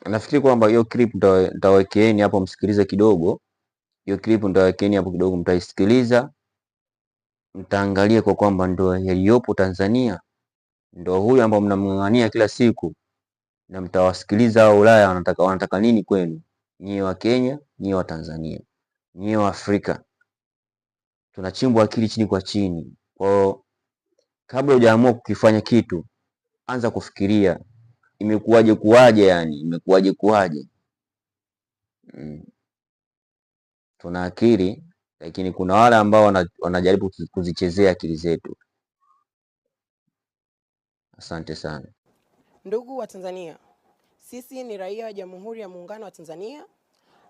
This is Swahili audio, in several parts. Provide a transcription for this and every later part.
Nafikiri kwamba hiyo clip nitawawekeeni hapo msikilize kidogo. Hiyo clip nitawawekeeni hapo kidogo, mtaisikiliza, mtaangalia kwa kwamba ndio yaliyopo Tanzania, ndio huyu ambao mnamng'ang'ania kila siku, na mtawasikiliza hao Ulaya wanataka nini kwenu nyie wa Kenya, nyie wa Tanzania, nyie wa Afrika. Tunachimbwa akili chini kwa chini. Kwa kabla hujaamua kukifanya kitu, anza kufikiria imekuwaje, yani imekuwaje. Tuna akili, lakini kuna wale ambao wanajaribu kuzichezea akili zetu. Asante sana. Ndugu wa Tanzania, sisi ni raia wa Jamhuri ya Muungano wa Tanzania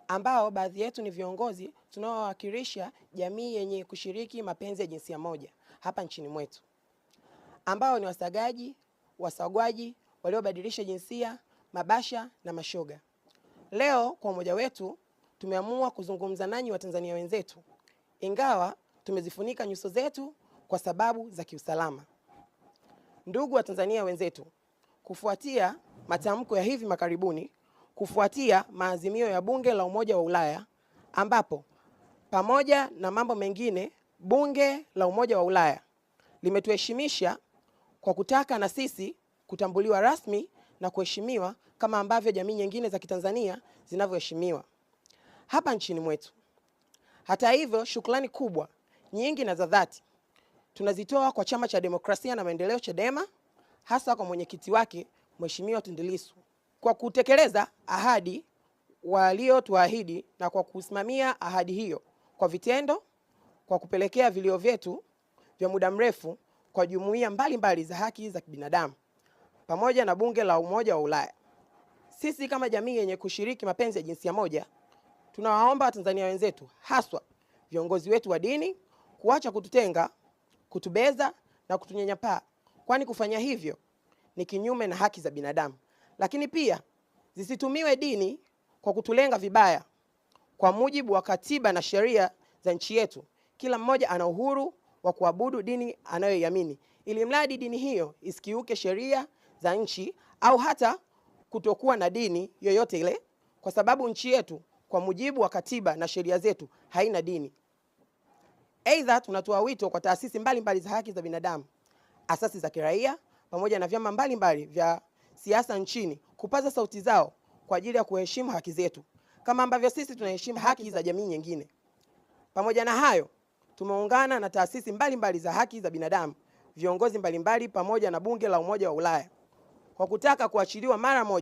ambao baadhi yetu ni viongozi tunaowakilisha jamii yenye kushiriki mapenzi ya jinsia moja hapa nchini mwetu, ambao ni wasagaji, wasagwaji, waliobadilisha jinsia, mabasha na mashoga. Leo kwa umoja wetu tumeamua kuzungumza nanyi wa Tanzania wenzetu, ingawa tumezifunika nyuso zetu kwa sababu za kiusalama. Ndugu wa Tanzania wenzetu, kufuatia matamko ya hivi makaribuni, kufuatia maazimio ya Bunge la Umoja wa Ulaya, ambapo pamoja na mambo mengine Bunge la Umoja wa Ulaya limetuheshimisha kwa kutaka na sisi kutambuliwa rasmi na kuheshimiwa kama ambavyo jamii nyingine za Kitanzania zinavyoheshimiwa hapa nchini mwetu. Hata hivyo, shukrani kubwa nyingi na za dhati tunazitoa kwa Chama cha Demokrasia na Maendeleo Chadema, hasa kwa mwenyekiti wake Mheshimiwa Tundu Lissu kwa kutekeleza ahadi waliotuahidi na kwa kusimamia ahadi hiyo kwa vitendo, kwa kupelekea vilio vyetu vya muda mrefu kwa jumuiya mbalimbali za haki za kibinadamu pamoja na Bunge la Umoja wa Ulaya. Sisi kama jamii yenye kushiriki mapenzi ya jinsia moja tunawaomba Watanzania wenzetu, haswa viongozi wetu wa dini, kuacha kututenga, kutubeza na kutunyanyapaa, kwani kufanya hivyo ni kinyume na haki za binadamu. Lakini pia zisitumiwe dini kwa kutulenga vibaya. Kwa mujibu wa katiba na sheria za nchi yetu, kila mmoja ana uhuru wa kuabudu dini anayoiamini, ili mradi dini hiyo isikiuke sheria za nchi au hata kutokuwa na dini yoyote ile, kwa sababu nchi yetu kwa mujibu wa katiba na sheria zetu haina dini. Aidha, tunatoa wito kwa taasisi mbalimbali za haki za binadamu, asasi za kiraia pamoja na vyama mbalimbali vya siasa nchini kupaza sauti zao kwa ajili ya kuheshimu haki zetu kama ambavyo sisi tunaheshimu haki za jamii nyingine. Pamoja na hayo, tumeungana na taasisi mbalimbali za haki za binadamu, viongozi mbalimbali pamoja na Bunge la Umoja wa Ulaya kwa kutaka kuachiliwa mara moja